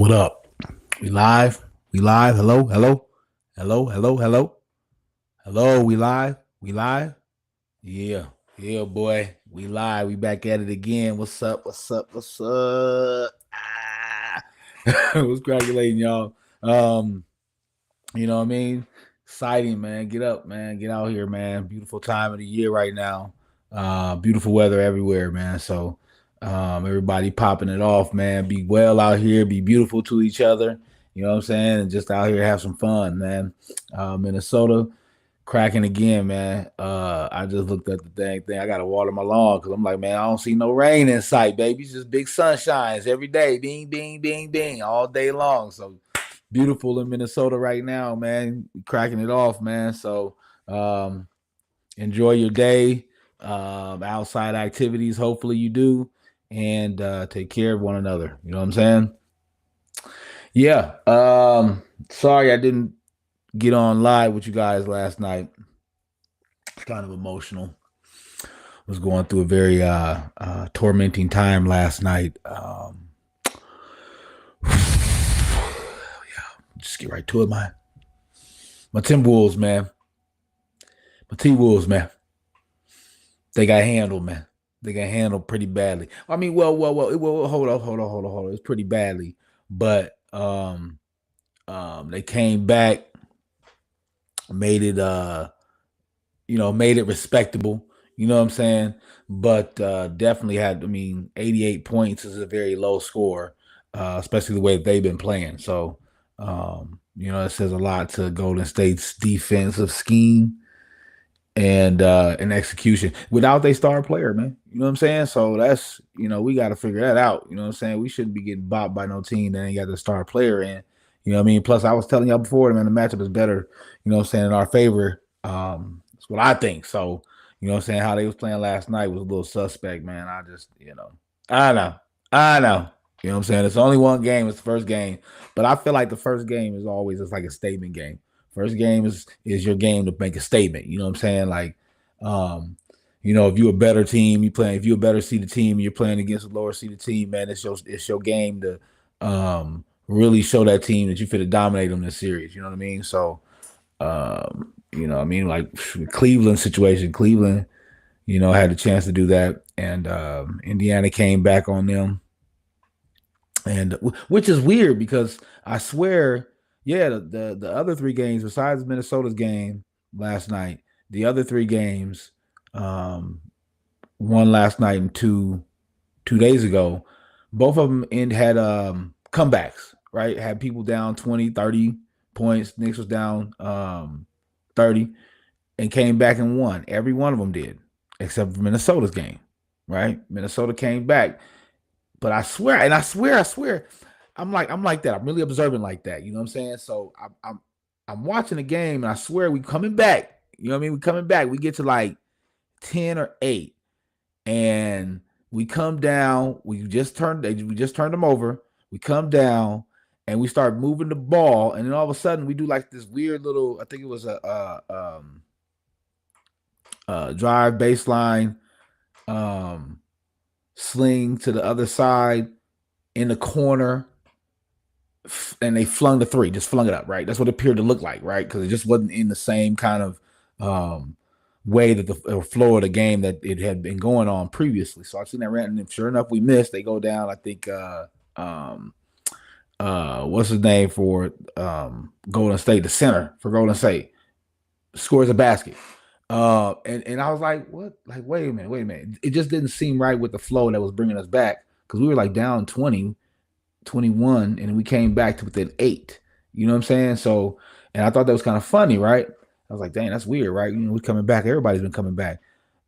What up? We live? We live? Hello? Hello? Hello? Hello? Hello? Hello? We live? We live? Yeah. Yeah, boy. We live. We back at it again. What's up? What's up? What's up? What's cracking, y'all? You know what I mean? Exciting, man. Get up, man. Get out here, man. Beautiful time of the year right now. Beautiful weather everywhere, man. So everybody popping it off, man. Be well out here, be beautiful to each other. You know what I'm saying? And just out here have some fun, man. Minnesota cracking again, man. I just looked at the dang thing. I gotta water my lawn because I'm like, man, I don't see no rain in sight, baby. It's just big sunshines every day. Bing, bing, bing, bing, all day long. So beautiful in Minnesota right now, man. Cracking it off, man. So um, enjoy your day. Outside activities, hopefully you do, and take care of one another. You know what I'm saying? Yeah. Sorry I didn't get on live with you guys last night. It's kind of emotional. Was going through a very tormenting time last night. Just get right to it, man. My Timberwolves, man. My T-Wolves, man. They got handled, man. They got handled pretty badly. I mean, well, hold on. It's pretty badly, but they came back, made it, made it respectable. You know what I'm saying? But definitely had. I mean, 88 points is a very low score, especially the way that they've been playing. So, it says a lot to Golden State's defensive scheme and execution without their star player, man. You know what I'm saying? So that's we got to figure that out. You know what I'm saying? We shouldn't be getting bopped by no team that ain't got the star player in. You know what I mean? Plus, I was telling y'all before, man, the matchup is better. You know what I'm saying, in our favor. That's what I think. So you know what I'm saying, how they was playing last night was a little suspect, man. I just I know, I know. You know what I'm saying? It's only one game. It's the first game, but I feel like the first game is always it's like a statement game. First game is your game to make a statement. You know what I'm saying? Like, if you're a better team, if you're a better seeded team, you're playing against a lower seeded team, man. It's your game to really show that team that you fit to dominate them in this series. You know what I mean? So, like Cleveland situation, Cleveland, had a chance to do that, and Indiana came back on them, and which is weird because I swear. Yeah, the other three games besides Minnesota's game last night, the other three games, one last night and two days ago, both of them had comebacks, right? Had people down 20, 30 points. Knicks was down 30 and came back and won. Every one of them did, except for Minnesota's game, right? Minnesota came back. But I swear, I'm like that. I'm really observing like that. You know what I'm saying? So I'm watching the game, and I swear we coming back. You know what I mean? We coming back. We get to like 10 or 8, and we come down. We just turned them over. We come down, and we start moving the ball, and then all of a sudden we do like this weird little. I think it was a drive baseline, sling to the other side in the corner, and they flung the three, just flung it up, right? That's what it appeared to look like, right? Because it just wasn't in the same kind of way that the flow of the game that it had been going on previously. So I've seen that rant, and sure enough, we missed. They go down, I think, what's his name for Golden State, the center for Golden State, scores a basket. And I was like, what? Like, wait a minute. It just didn't seem right with the flow that was bringing us back because we were like down 20, 21, and we came back to within 8. You know what I'm saying? So, and I thought that was kind of funny, right? I was like, dang, that's weird, right? We're coming back. Everybody's been coming back.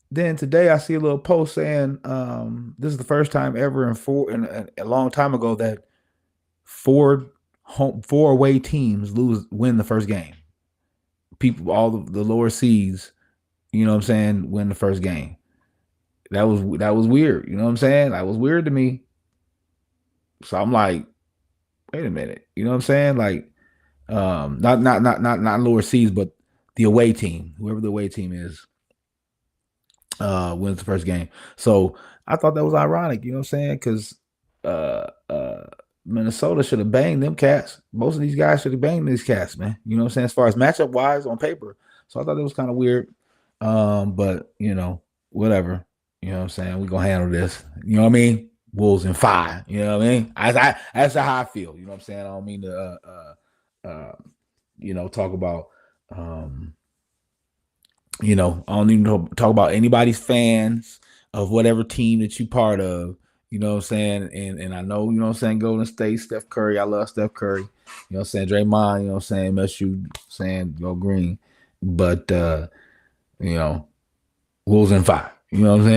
Then today I see a little post saying this is the first time ever in a long time ago that four away teams win the first game. People, all the lower seeds, you know what I'm saying, win the first game. That was weird. You know what I'm saying? That was weird to me. So I'm like, wait a minute. You know what I'm saying? Like, not lower seeds, but the away team, whoever the away team is, wins the first game. So I thought that was ironic. You know what I'm saying? Because Minnesota should have banged them cats. Most of these guys should have banged these cats, man. You know what I'm saying? As far as matchup wise on paper. So I thought it was kind of weird. But whatever. You know what I'm saying? We're gonna handle this. You know what I mean? Wolves in 5. You know what I mean? That's how I feel. You know what I'm saying? I don't mean to talk about I don't even talk about anybody's fans of whatever team that you part of. You know what I'm saying? And I know, you know what I'm saying, Golden State, Steph Curry. I love Steph Curry. You know what I'm saying? Draymond, you know what I'm saying, MSU saying go green. But Wolves in 5. You know what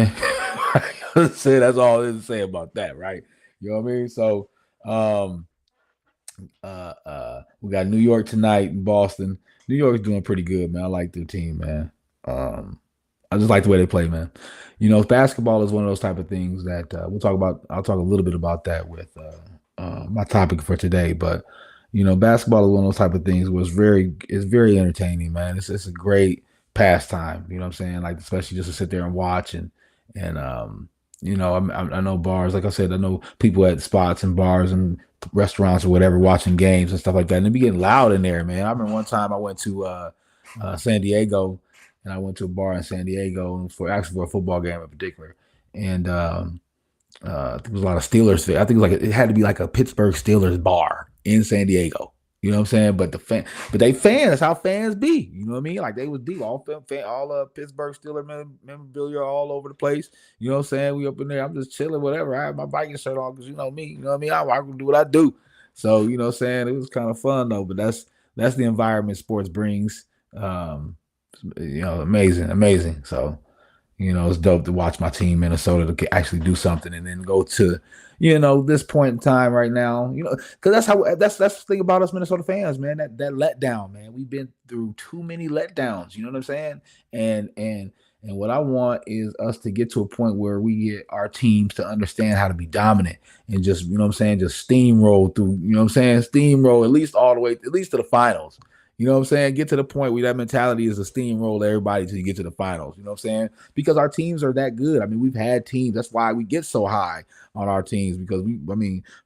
I'm saying? That's all there's to say about that, right? You know what I mean? So we got New York tonight in Boston. New York's doing pretty good, man. I like their team, man. I just like the way they play, man. Basketball is one of those type of things that we'll talk about. I'll talk a little bit about that with my topic for today. But basketball is one of those type of things where it's very entertaining, man. It's a great pastime. You know what I'm saying? Like, especially just to sit there and watch and I know bars. Like I said, I know people at spots and bars and restaurants or whatever watching games and stuff like that, and it be getting loud in there, man. I remember one time I went to San Diego. And I went to a bar in San Diego for a football game in particular. And there was a lot of Steelers. I think it had to be like a Pittsburgh Steelers bar in San Diego. You know what I'm saying? But they fans, that's how fans be. You know what I mean? Like they was deep, all Pittsburgh Steelers memorabilia all over the place. You know what I'm saying? We up in there. I'm just chilling, whatever. I have my Viking shirt on because you know me. You know what I mean? I can do what I do. So you know what I'm saying? It was kind of fun though. But that's the environment sports brings. Amazing. So, it's dope to watch my team Minnesota to actually do something and then go to, this point in time right now, because that's the thing about us Minnesota fans, man, that letdown, man. We've been through too many letdowns, you know what I'm saying? And what I want is us to get to a point where we get our teams to understand how to be dominant and just, just steamroll through, steamroll at least all the way, at least to the finals. You know what I'm saying? Get to the point where that mentality is a steamroll everybody till you get to the finals. You know what I'm saying? Because our teams are that good. I mean, we've had teams. That's why we get so high on our teams because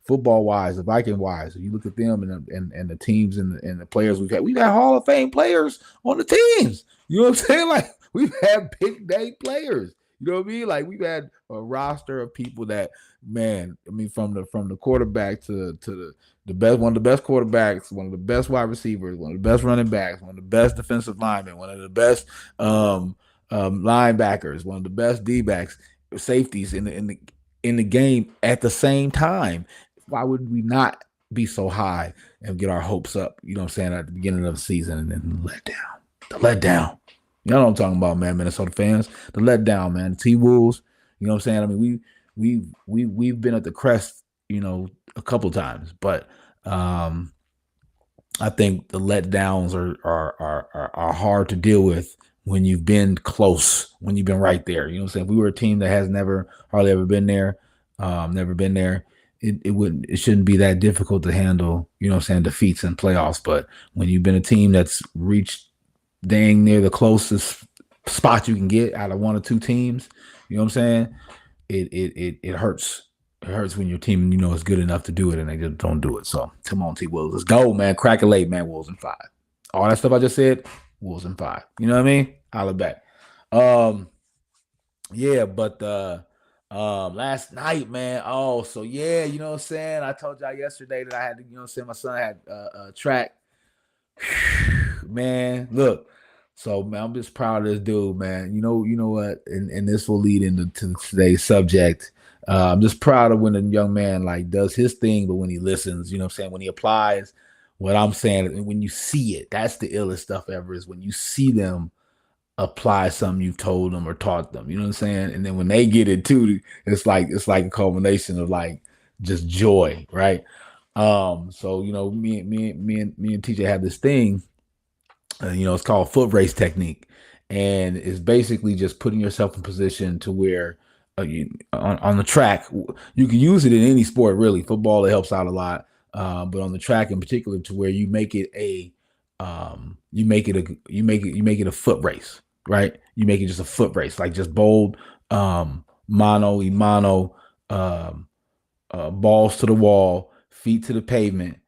football wise, the Viking wise, if you look at them and the teams and the players we've had Hall of Fame players on the teams. You know what I'm saying? Like we've had big day players. You know what I mean? Like we've had a roster of people that, man, from the quarterback to the best, one of the best quarterbacks, one of the best wide receivers, one of the best running backs, one of the best defensive linemen, one of the best linebackers, one of the best D-backs, safeties in the game at the same time. Why would we not be so high and get our hopes up? You know what I'm saying, at the beginning of the season and then the letdown. You know what I'm talking about, man, Minnesota fans. The letdown, man. The T-Wolves. You know what I'm saying? We've been at the crest, a couple times, but I think the letdowns are hard to deal with when you've been close, when you've been right there. You know what I'm saying? If we were a team that has hardly ever been there, it shouldn't be that difficult to handle, defeats in playoffs. But when you've been a team that's reached dang near the closest spot you can get out of one or two teams, you know what I'm saying? It hurts. It hurts when your team, is good enough to do it and they just don't do it. So come on, T-Wolves. Let's go, man. Crack a late, man. Wolves in 5. All that stuff I just said, Wolves in 5. You know what I mean? Holla back. Yeah, but last night, man. Oh, so yeah, you know what I'm saying? I told y'all yesterday that I had to, my son had a track. Man, look. So man, I'm just proud of this dude, man. You know what? And this will lead into today's subject. I'm just proud of when a young man does his thing, but when he listens, you know what I'm saying, when he applies what I'm saying, and when you see it, that's the illest stuff ever, is when you see them apply something you've told them or taught them. You know what I'm saying? And then when they get it too, it's like a culmination of just joy, right? So me and TJ have this thing. It's called foot race technique, and it's basically just putting yourself in position to where on the track, you can use it in any sport, really. Football, it helps out a lot, but on the track in particular, to where you make it a foot race, right? You make it just a foot race, like just bold, mano, balls to the wall, feet to the pavement,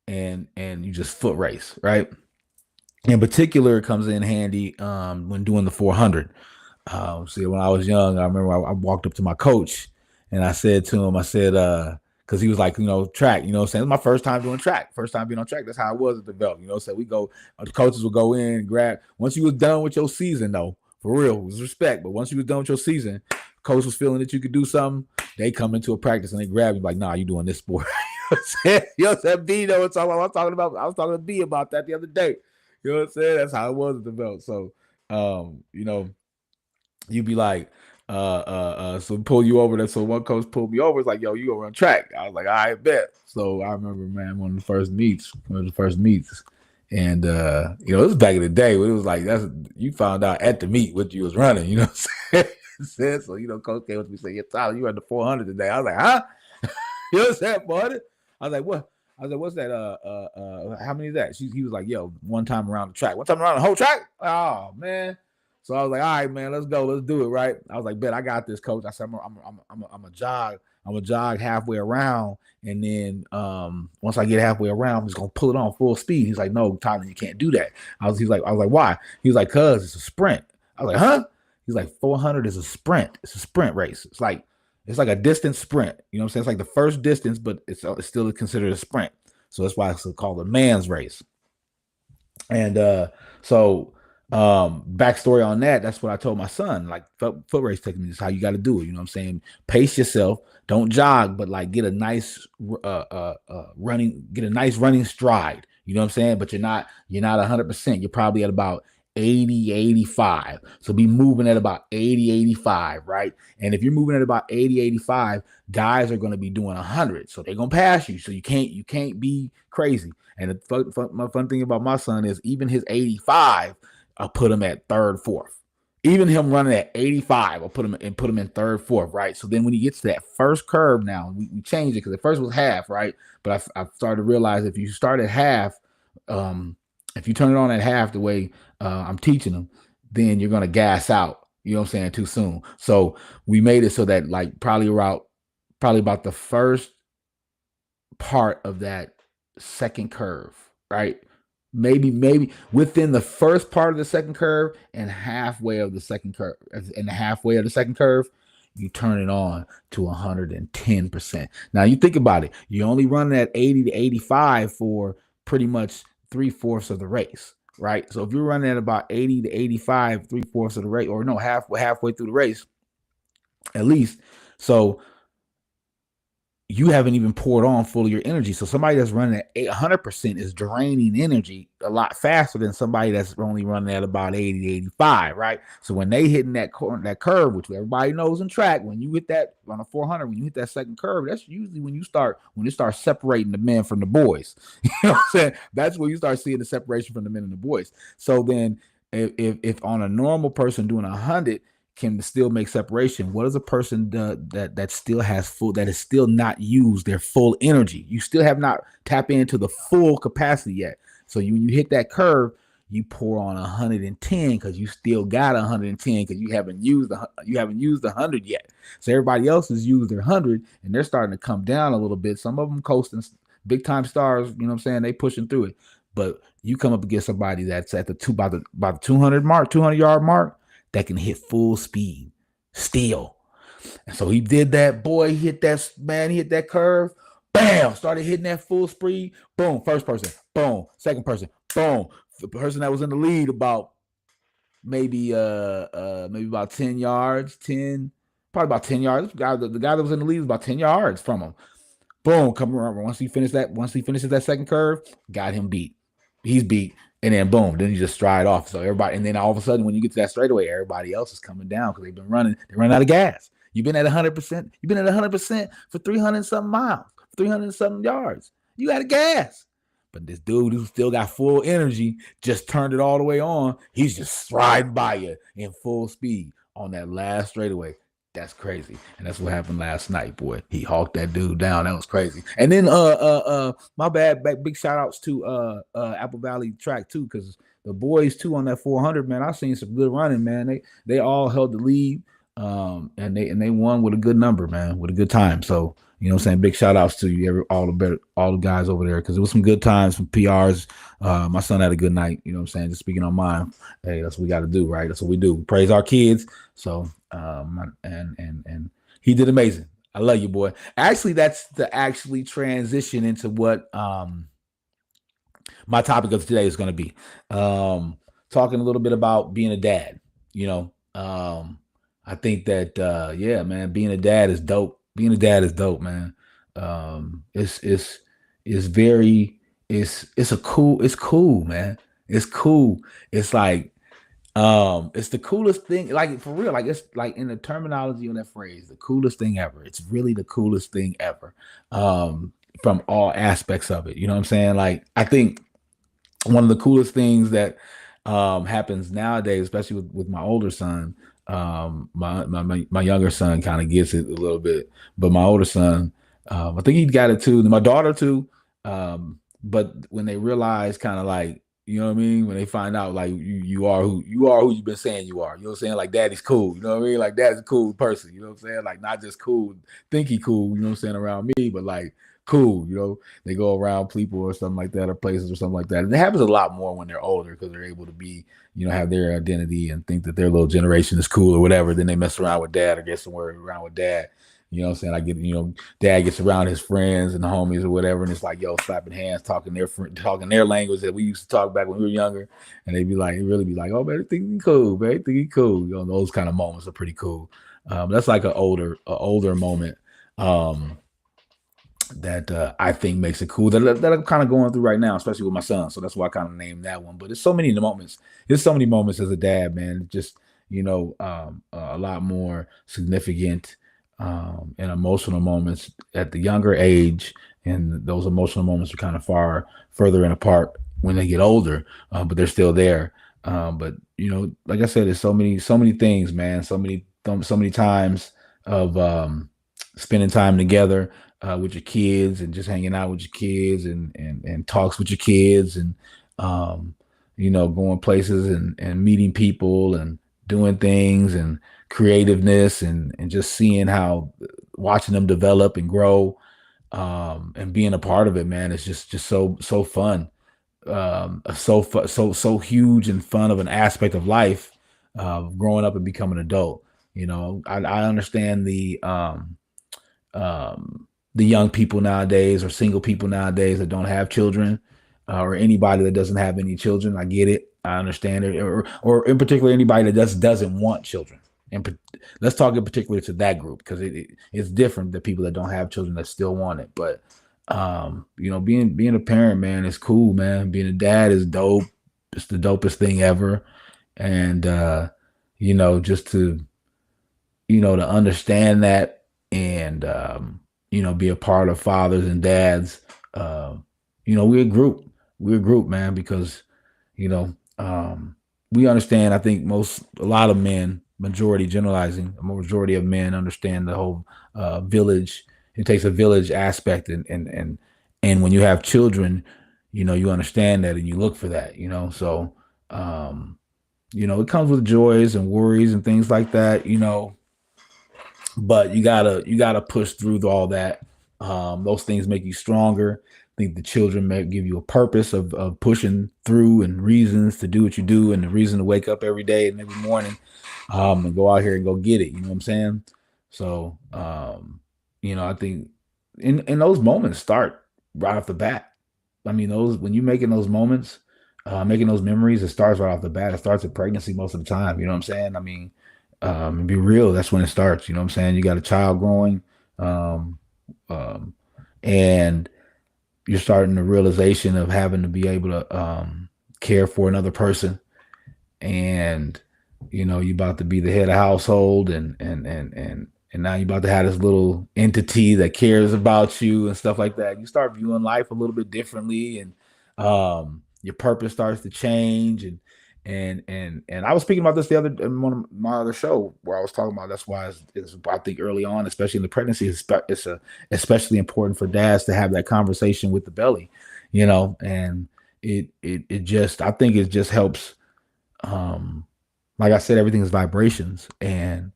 and you just foot race, right? In particular, it comes in handy when doing the 400. See, when I was young, I remember I walked up to my coach and I said to him, I said, because he was like, track, what I'm saying? It was my first time doing track, first time being on track. That's how I was at the belt, So we go, the coaches would go in and grab. Once you was done with your season, though, for real, it was respect. But once you was done with your season, coach was feeling that you could do something. They come into a practice and they grab you like, nah, you doing this sport. You know what I'm saying? B, what I'm talking about. I was talking to B about that the other day. You know what I'm saying? That's how it was at the belt. So, you'd be like, so pull you over there. So one coach pulled me over. It's like, yo, you gonna run track. I was like, I bet. So I remember, man, one of the first meets. And it was back in the day when it was like you found out at the meet what you was running, you know what I'm saying? So, coach came with me and said, yeah, Tyler, you ran the 400 today. I was like, huh? You know what I'm saying, 400? I was like, what? I was like, what's that? How many is that? He was like, yo, one time around the track. One time around the whole track? Oh, man. So I was like, all right, man, let's go. Let's do it, right? I was like, bet I got this, coach. I said, I'm a jog. I'm gonna jog halfway around, and then once I get halfway around, I'm just gonna pull it on full speed. He's like, no, Tyler, you can't do that. I was like, why? He was like, cause it's a sprint. I was like, huh? He's like, 400 is a sprint. It's a sprint race. It's like a distance sprint. You know what I'm saying? It's like the first distance, but it's still considered a sprint. So that's why it's called a man's race. And backstory on that's what I told my son, like foot race technique is how you got to do it. You know what I'm saying? Pace yourself, don't jog, but like get a nice running stride. You know what I'm saying? But you're not 100%. You're probably at about 80, 85. So be moving at about 80, 85, right? And if you're moving at about 80, 85, guys are going to be doing 100. So they're going to pass you. So you can't be crazy. And the fun thing about my son is even his 85, I'll put him at third, fourth. Even him running at 85, I'll put him in third, fourth, right? So then when he gets to that first curve now, we changed it because at first it was half, right? But I started to realize if you start at half, if you turn it on at half the way I'm teaching them, then you're going to gas out, you know what I'm saying, too soon. So we made it so that like probably about the first part of that second curve, right? Maybe within the first part of the second curve and halfway of the second curve, you turn it on to 110%. Now you think about it, you're only running at 80 to 85 for pretty much 3/4 of the race, right? So if you're running at about 80 to 85, 3/4 of the race, or no, halfway through the race, at least. So you haven't even poured on full of your energy. So somebody that's running at 100% is draining energy a lot faster than somebody that's only running at about 80 to 85, right? So when they hitting that curve, which everybody knows in track, when you hit that on a 400, when you hit that second curve, that's usually when it starts separating the men from the boys. You know what I'm saying? That's when you start seeing the separation from the men and the boys. So then if on a normal person doing 100, can still make separation, what is a person that still has that is still not used their full energy? You still have not tapped into the full capacity yet. So when you hit that curve, you pour on 110 because you still got 110 because you haven't used 100 yet. So everybody else has used their 100 and they're starting to come down a little bit. Some of them coasting, big time stars, you know what I'm saying? They pushing through it. But you come up against somebody that's at about the 200 yard mark, that can hit full speed still. And so he did that. Boy, he hit that curve. Bam! Started hitting that full speed. Boom. First person. Boom. Second person. Boom. The person that was in the lead about maybe about 10 yards. Probably about 10 yards. The guy that was in the lead was about 10 yards from him. Boom. Come around. Once he finishes that second curve, got him beat. He's beat. And then boom, then you just stride off. So everybody, and then all of a sudden, when you get to that straightaway, everybody else is coming down because they've been running. They run out of gas. You've been at 100%. You've been at 100% for 300 something miles, 300 something yards. You got a gas. But this dude who still got full energy just turned it all the way on. He's just striding by you in full speed on that last straightaway. That's crazy. And that's what happened last night, boy. He hawked that dude down. That was crazy. And then my bad, big shout outs to Apple Valley track too, because the boys too on that 400, man, I've seen some good running, man. They all held the lead and they won with a good number, man, with a good time. So You know what I'm saying? Big shout outs to you, all the guys over there, because it was some good times, some PRs. My son had a good night. You know what I'm saying? Just speaking on mine. Hey, that's what we got to do, right? That's what we do. We praise our kids. So, and he did amazing. I love you, boy. Actually, that's the actually transition into what my topic of today is going to be. Talking a little bit about being a dad. You know, I think that yeah, man, being a dad is dope. Being a dad is dope, man. It's very it's cool, man. It's cool. It's like it's the coolest thing, like for real, like it's like in the terminology on that phrase, the coolest thing ever. It's really the coolest thing ever. From all aspects of it. You know what I'm saying? Like I think one of the coolest things that happens nowadays, especially with my older son. My younger son kind of gets it a little bit, but my older son, I think he got it too. My daughter too. But when they realize, kind of like, you know what I mean, when they find out like you are who you've been saying you are. You know what I'm saying? Like daddy's cool. You know what I mean? Like daddy's a cool person. You know what I'm saying? Like not just cool, think he cool. You know what I'm saying, around me, but like cool. You know, they go around people or something like that, or places or something like that. And it happens a lot more when they're older because they're able to be, you know, have their identity and think that their little generation is cool or whatever. Then they mess around with dad or get somewhere around with dad. You know what I'm saying? I get, you know, dad gets around his friends and homies or whatever, and it's like, yo, slapping hands, talking their language that we used to talk back when we were younger. And they'd be like, it really be like, oh man, they think he cool, man. They think he cool. You know, those kind of moments are pretty cool. That's like an older moment. That I think makes it cool that I'm kind of going through right now, especially with my son. So that's why I kind of named that one. But there's so many moments. There's so many moments as a dad, man. Just, you know, a lot more significant and emotional moments at the younger age, and those emotional moments are kind of further and apart when they get older, but they're still there. But you know, like I said, there's so many things, man. So many times of spending time together with your kids and just hanging out with your kids and talks with your kids and um, you know, going places and meeting people and doing things and creativeness and just seeing how watching them develop and grow and being a part of it, man. It's just so fun. So huge and fun of an aspect of life, growing up and becoming an adult. You know, I understand the young people nowadays or single people nowadays that don't have children, or anybody that doesn't have any children. I get it. I understand it. Or in particular, anybody that just doesn't want children. And let's talk in particular to that group, because it's different than people that don't have children that still want it. But you know, being a parent, man, is cool, man. Being a dad is dope. It's the dopest thing ever. And you know, just to, you know, to understand that and you know, be a part of fathers and dads. Uh, you know, we're a group, man, because you know, we understand. I think a lot of men, majority generalizing, a majority of men understand the whole village. It takes a village aspect, and when you have children, you know, you understand that and you look for that. You know, so you know, it comes with joys and worries and things like that. You know, but you gotta push through all that. Those things make you stronger. I think the children may give you a purpose of pushing through and reasons to do what you do and the reason to wake up every day and every morning, and go out here and go get it. You know what I'm saying? So, you know, I think in those moments start right off the bat. I mean, those when you're making those moments, making those memories, it starts right off the bat. It starts at pregnancy most of the time. You know what I'm saying? I mean, and be real, that's when it starts. You know what I'm saying? You got a child growing, um, um, and you're starting the realization of having to be able to care for another person, and you know you're about to be the head of household, and now you're about to have this little entity that cares about you and stuff like that. You start viewing life a little bit differently, and your purpose starts to change, and I was speaking about this the other in one of my other show where I was talking about that's why it's I think early on, especially in the pregnancy, especially important for dads to have that conversation with the belly, you know, and it just I think it just helps. Um, like I said, everything is vibrations, and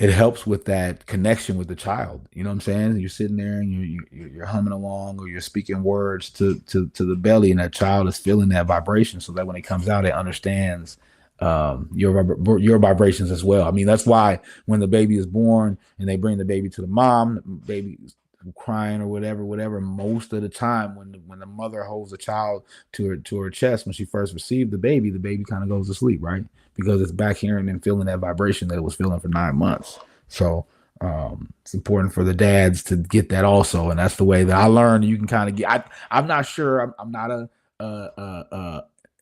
it helps with that connection with the child. You know what I'm saying? You're sitting there and you're humming along, or you're speaking words to the belly, and that child is feeling that vibration, so that when it comes out, it understands your vibrations as well. I mean, that's why when the baby is born and they bring the baby to the mom, the baby is crying or whatever. Most of the time, when the mother holds the child to her chest when she first received the baby kind of goes to sleep, right? Because it's back hearing and feeling that vibration that it was feeling for 9 months. So it's important for the dads to get that also, and that's the way that I learned. You can kind of get. I'm not sure. I'm not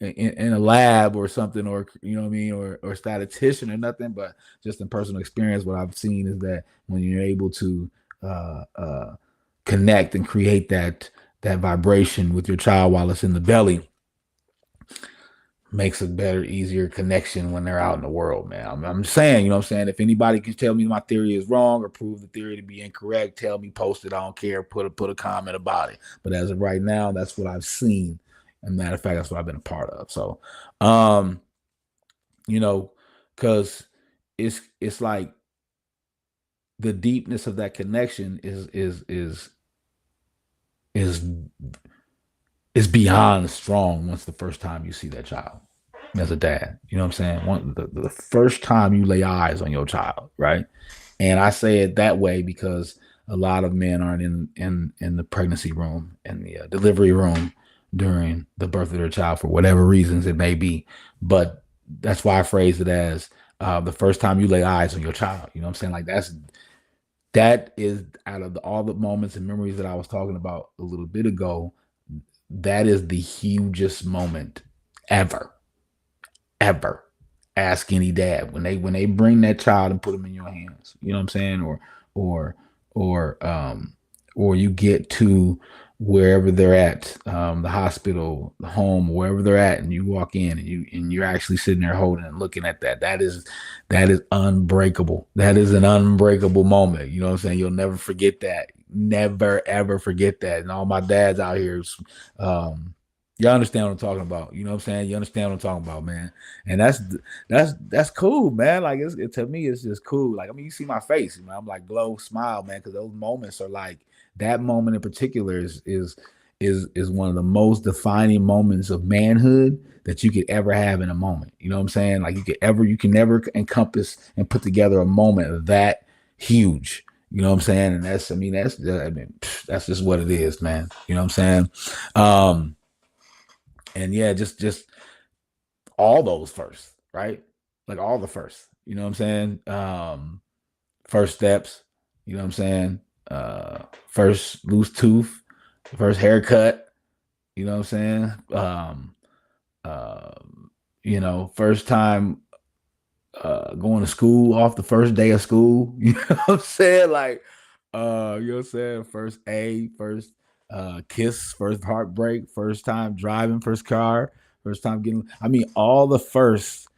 in a lab or something, or you know what I mean, or statistician or nothing, but just in personal experience, what I've seen is that when you're able to connect and create that vibration with your child while it's in the belly, makes a better, easier connection when they're out in the world, man. I'm saying, you know what I'm saying? If anybody can tell me my theory is wrong or prove the theory to be incorrect, tell me, post it. I don't care. Put a comment about it. But as of right now, that's what I've seen. And matter of fact, that's what I've been a part of. So, you know, because it's like the deepness of that connection is beyond strong once the first time you see that child as a dad. You know what I'm saying? The first time you lay eyes on your child, right? And I say it that way because a lot of men aren't in the pregnancy room and the delivery room during the birth of their child for whatever reasons it may be. But that's why I phrase it as the first time you lay eyes on your child. You know what I'm saying? Like that is out of all the moments and memories that I was talking about a little bit ago, that is the hugest moment ever. Ask any dad when they bring that child and put them in your hands. You know what I'm saying? Or or you get to wherever they're at, the hospital, the home, wherever they're at, and you walk in and you're actually sitting there holding and looking at that. That is unbreakable. That is an unbreakable moment. You know what I'm saying? You'll never forget that. Never ever forget that. And all my dads out here, you understand what I'm talking about. You know what I'm saying? You understand what I'm talking about, man. And that's cool, man. Like to me, it's just cool. Like, I mean, you see my face, man. I'm like glow, smile, man, because those moments are like, that moment in particular is one of the most defining moments of manhood that you could ever have in a moment. You know what I'm saying? Like you can never encompass and put together a moment that huge. You know what I'm saying? And that's just what it is, man. You know what I'm saying? And yeah, just all those first, right? Like all the first, you know what I'm saying? First steps, you know what I'm saying? First loose tooth, first haircut, you know what I'm saying? First time going to school off the first day of school, you know what I'm saying? Like, you know what I'm saying? First kiss, first heartbreak, first time driving, first car, first time I mean, all the first,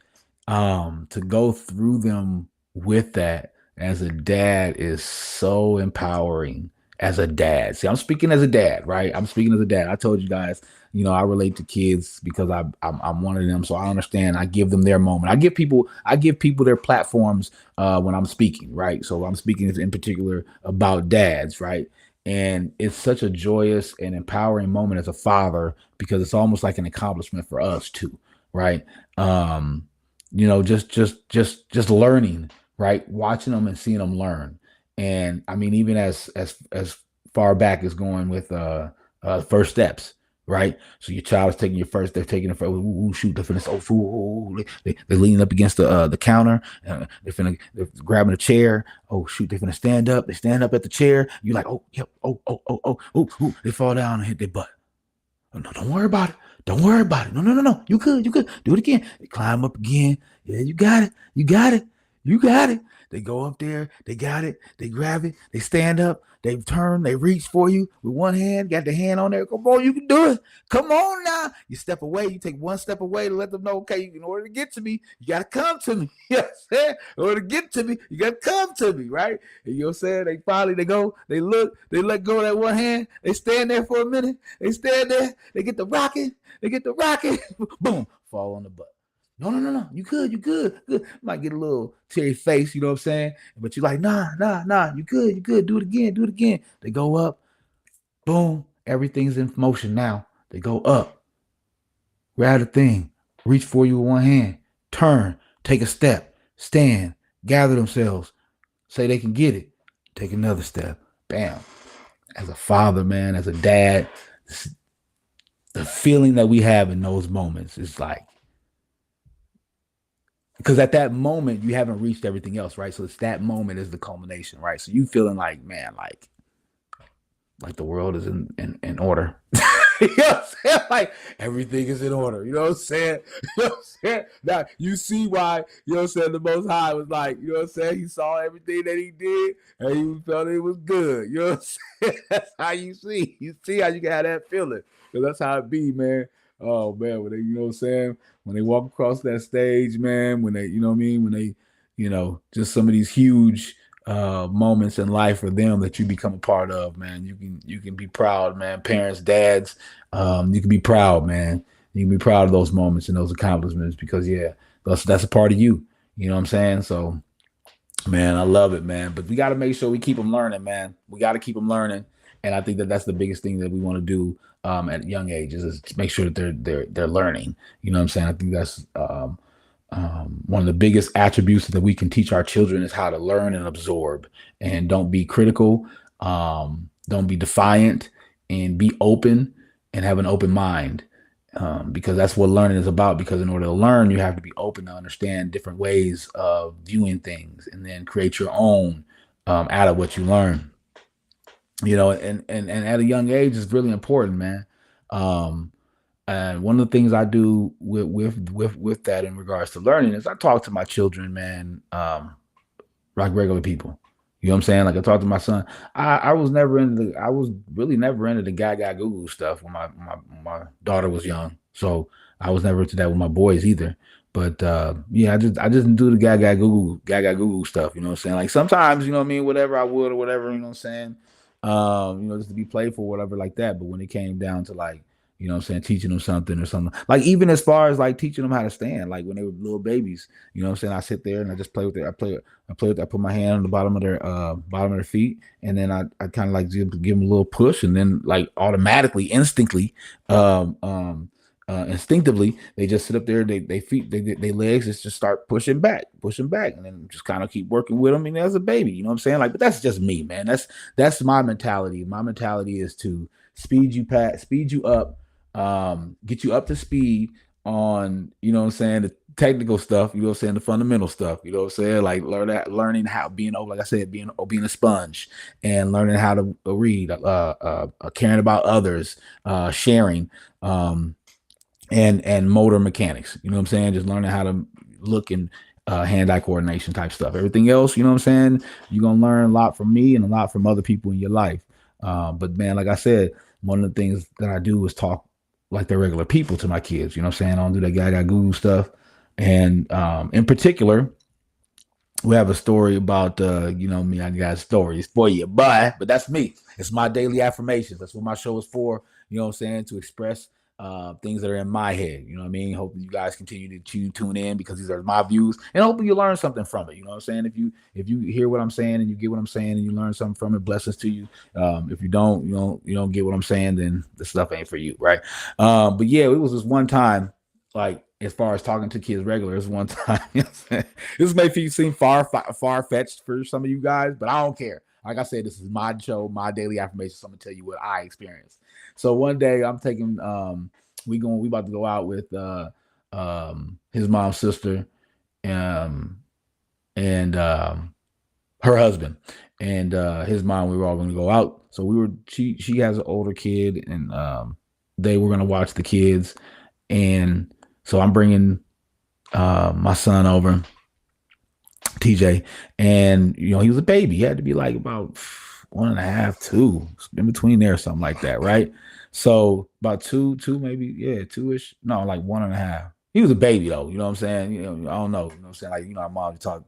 to go through them with that as a dad is so empowering. As a dad, see, I'm speaking as a dad, right? I'm speaking as a dad. I told you guys, I relate to kids because I'm one of them, so I understand. I give them their moment. I give people their platforms when I'm speaking, right? So I'm speaking in particular about dads, right? And it's such a joyous and empowering moment as a father because it's almost like an accomplishment for us too, right? Just learning, right? Watching them and seeing them learn. And I mean, even as far back as going with first steps, right? So your child is taking your first, they're taking the first, shoot, they're finna, they're leaning up against the counter, they're grabbing a chair. Oh shoot, they're finna stand up. They stand up at the chair. You're like, oh, yep, they fall down and hit their butt. Oh, no, don't worry about it. Don't worry about it. No. You could do it again. They climb up again. Yeah, you got it. You got it. They go up there. They got it. They grab it. They stand up. They turn. They reach for you with one hand. Got the hand on there. Come on, you can do it. Come on now. You step away. You take one step away to let them know, okay, in order to get to me, you got to come to me. Yes, in order to get to me, you got to come to me, right? And you know what I'm saying? They go, they look, they let go of that one hand. They stand there for a minute. They stand there. They get the rocket. Boom, fall on the butt. No. You good. Might get a little teary face, you know what I'm saying? But you're like, nah. You good. Do it again. They go up, boom, everything's in motion now. They go up, grab the thing, reach for you with one hand, turn, take a step, stand, gather themselves, say they can get it, take another step, bam. As a father, man, as a dad, the feeling that we have in those moments is like, because at that moment you haven't reached everything else, right? So it's that moment is the culmination, right? So you feeling like, man, like the world is in order. You know what I'm saying? Like everything is in order. You know what I'm saying? You know what I'm saying? Now you see why, you know what I'm saying, the Most High was like, you know what I'm saying? He saw everything that he did and he felt it was good. You know what I'm saying? That's how you see. You see how you can have that feeling. Because that's how it be, man. Oh man, when they, you know what I'm saying? When they walk across that stage, man, when they, you know what I mean? When they, just some of these huge moments in life for them that you become a part of, man. You can be proud, man. Parents, dads, you can be proud, man. You can be proud of those moments and those accomplishments because yeah, that's a part of you. You know what I'm saying? So man, I love it, man. But we got to make sure we keep them learning, man. We got to keep them learning, and I think that that's the biggest thing that we want to do at young ages is to make sure that they're learning. You know what I'm saying? I think that's one of the biggest attributes that we can teach our children is how to learn and absorb, and don't be critical, don't be defiant, and be open and have an open mind. Because that's what learning is about. Because in order to learn, you have to be open to understand different ways of viewing things, and then create your own out of what you learn. And at a young age is really important, man. Um, and one of the things I do with that in regards to learning is I talk to my children, man, like regular people. You know what I'm saying? Like I talked to my son. I was really never into the gaga goo goo stuff when my daughter was young. So I was never into that with my boys either. But yeah, I just didn't do the gaga goo goo stuff. You know what I'm saying? Like sometimes, you know what I mean, whatever I would or whatever, you know what I'm saying? Just to be playful, whatever like that. But when it came down to like, you know what I'm saying, teaching them something or something, like even as far as like teaching them how to stand, like when they were little babies, you know what I'm saying? I sit there and I just play with it. I put my hand on the bottom of their feet, and then I kind of like give them a little push, and then like automatically, um, um, instinctively, they just sit up there. They feet, they legs just start pushing back, and then just kind of keep working with them. And as a baby, you know what I'm saying? Like, but that's just me, man. That's my mentality. My mentality is to speed you up, get you up to speed on, you know what I'm saying, the technical stuff, you know what I'm saying, the fundamental stuff, you know what I'm saying, like learning how being, like I said, being a sponge, and learning how to read, caring about others, sharing, um, and motor mechanics, you know what I'm saying, just learning how to look and hand-eye coordination type stuff. Everything else, you know what I'm saying, you're gonna learn a lot from me and a lot from other people in your life. But man, like I said, one of the things that I do is talk like they're regular people to my kids. You know what I'm saying? I don't do that gaga goo stuff. And in particular, we have a story about me. I got stories for you, but that's me. It's my daily affirmations. That's what my show is for. You know what I'm saying? To express things that are in my head. You know what I mean? Hoping you guys continue to tune in because these are my views, and hoping you learn something from it. You know what I'm saying? If you hear what I'm saying and you get what I'm saying and you learn something from it, blessings to you. If you don't get what I'm saying, then the stuff ain't for you, right? But yeah, it was this one time, like as far as talking to kids regular, is one time. You know what I'm saying? This may seem far fetched for some of you guys, but I don't care. Like I said, this is my show, my daily affirmations. So I'm gonna tell you what I experienced. So one day I'm taking we about to go out with his mom's sister, um and her husband and his mom. We were all going to go out. So she has an older kid, and they were going to watch the kids. And so I'm bringing my son over, TJ, and he was a baby. He had to be like about 1.5, 2, in between there, something like that, right? So about two, maybe, yeah, 2-ish. No, like 1.5. He was a baby though, you know what I'm saying? I don't know, you know what I'm saying? Like, our mom talk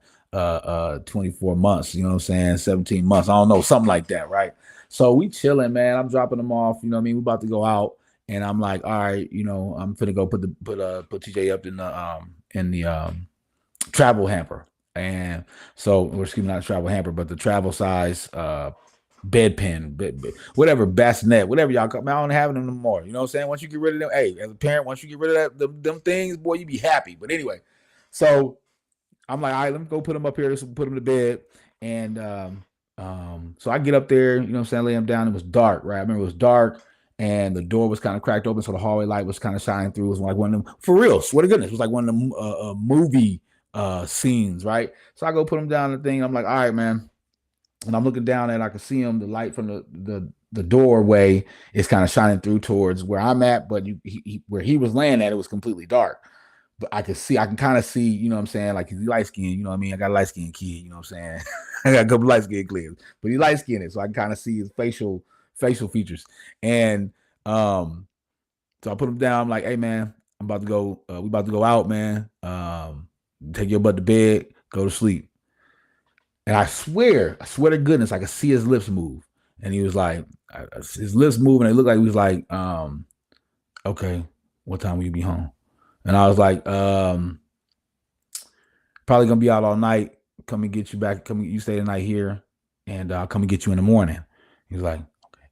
24 months, you know what I'm saying? 17 months, I don't know, something like that, right? So we chilling, man. I'm dropping them off, you know what I mean? We about to go out, and I'm like, all right, I'm finna go put TJ up travel hamper. And so, or excuse me, not travel hamper, but the travel size bedpan, whatever, bassinet, whatever y'all call. I don't have them no more. You know what I'm saying? Once you get rid of them, hey, as a parent, once you get rid of them things, boy, you be happy. But anyway, so I'm like, all right, let me go put them up here. Let's put them to bed. And so I get up there, you know what I'm saying, lay him down. It was dark, right? I remember it was dark and the door was kind of cracked open. So the hallway light was kind of shining through. It was like one of them, for real, swear to goodness, it was like one of them movie scenes, right? So I go put him down the thing. I'm like, all right, man. And I'm looking down and I can see him. The light from the doorway is kind of shining through towards where I'm at, but where he was laying at, it was completely dark. But I can kind of see, you know what I'm saying? Like he's light skinned, you know what I mean? I got a light skinned kid, you know what I'm saying? I got a couple light skinned kids, but he's light skinned, so I can kind of see his facial features. And so I put him down. I'm like, hey man, I'm about to go, we about to go out, man. Take your butt to bed, go to sleep. And I swear to goodness, I could see his lips move. And he was like, his lips moving. It looked like he was like, okay, what time will you be home? And I was like, probably gonna be out all night. Come and get you back. You stay the night here, and I'll come and get you in the morning. He was like, okay.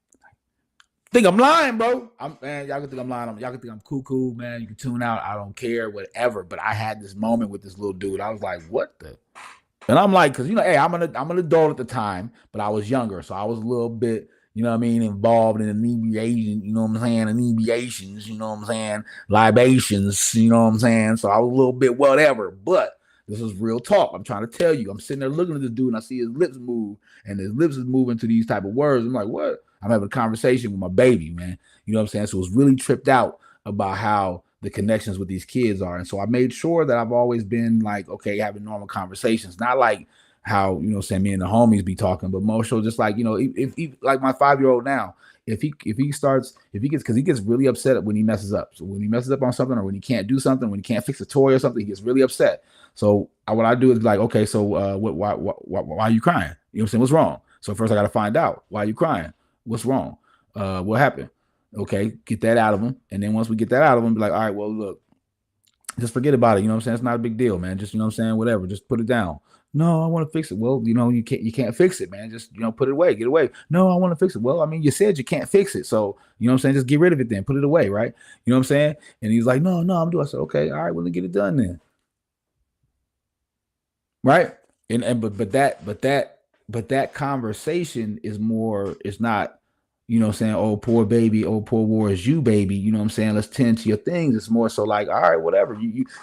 Think I'm lying, bro. Man, y'all can think I'm lying. Y'all can think I'm cool, man. You can tune out. I don't care, whatever. But I had this moment with this little dude. I was like, what the? And I'm like, because, you know, hey, I'm an adult at the time, but I was younger. So I was a little bit, you know what I mean, involved in inebriation, you know what I'm saying, inebriations, you know what I'm saying, libations, you know what I'm saying. So I was a little bit whatever, but this is real talk. I'm trying to tell you. I'm sitting there looking at this dude and I see his lips move and his lips is moving to these type of words. I'm like, what? I'm having a conversation with my baby, man. You know what I'm saying? So it was really tripped out about how the connections with these kids are. And so I made sure that I've always been like, okay, having normal conversations, not like how, you know, say me and the homies be talking, but more so just like, you know, if like my 5-year-old now, if he gets, because he gets really upset when he messes up. So when he messes up on something or when he can't do something, when he can't fix a toy or something, he gets really upset. So what I do is like, okay, so why are you crying? You know what I'm saying? What's wrong? So first I got to find out, why are you crying? What's wrong? What happened? Okay, get that out of him. And then once we get that out of him, be like, all right, well, look, just forget about it. You know what I'm saying? It's not a big deal, man. Just, you know what I'm saying? Whatever. Just put it down. No, I want to fix it. Well, you know, you can't fix it, man. Just, you know, put it away, get away. No, I want to fix it. Well, I mean, you said you can't fix it. So, you know what I'm saying? Just get rid of it then. Put it away, right? You know what I'm saying? And he's like, no, I'm doing. I said, okay, all right, well, then get it done then. Right. But that conversation is more, it's not, you know what I'm saying, oh, poor baby, oh, poor war is you, baby. You know what I'm saying? Let's tend to your things. It's more so like, all right, whatever.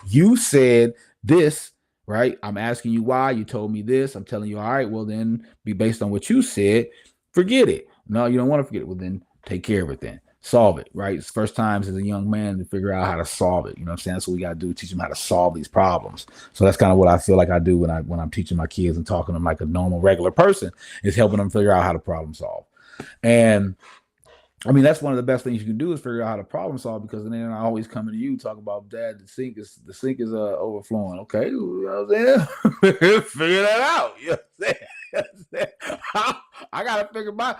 You said this, right? I'm asking you why. You told me this. I'm telling you, all right, well, then be based on what you said. Forget it. No, you don't want to forget it. Well, then take care of it then. Solve it, right? It's first times as a young man to figure out how to solve it. You know what I'm saying? That's what we got to do, teach them how to solve these problems. So that's kind of what I feel like I do when I'm teaching my kids and talking to them like a normal, regular person, is helping them figure out how to problem solve. And I mean, that's one of the best things you can do is figure out how to problem solve, because then I always coming to you talk about, Dad, the sink is overflowing. Okay, you know what I'm saying? Figure that out. You know what I'm saying? I gotta figure my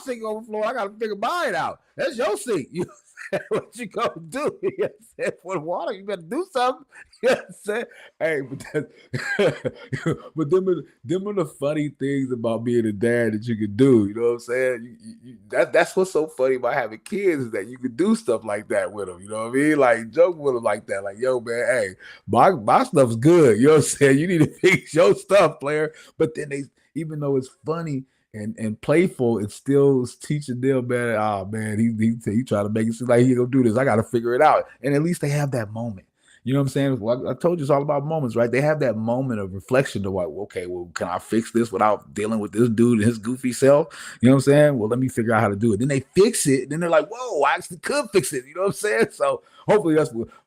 sink overflowing. I gotta figure mine out. That's your sink. You know what you gonna do? You know what I'm saying? For the water, you better do something. You know what I'm saying? Hey, but them are the funny things about being a dad that you can do. You know what I'm saying? That's what's so funny about having kids, is that you can do stuff like that with them. You know what I mean? Like joke with them like that. Like, yo, man, hey, my stuff's good. You know what I'm saying? You need to fix your stuff, player. But then even though it's funny and playful, it's still teaching them, man. Oh man, he trying to make it seem like he gonna do this. I got to figure it out. And at least they have that moment. You know what I'm saying? Well, I told you it's all about moments, right? They have that moment of reflection to like, okay, well, can I fix this without dealing with this dude and his goofy self? You know what I'm saying? Well, let me figure out how to do it. Then they fix it. Then they're like, whoa, I actually could fix it. You know what I'm saying? So hopefully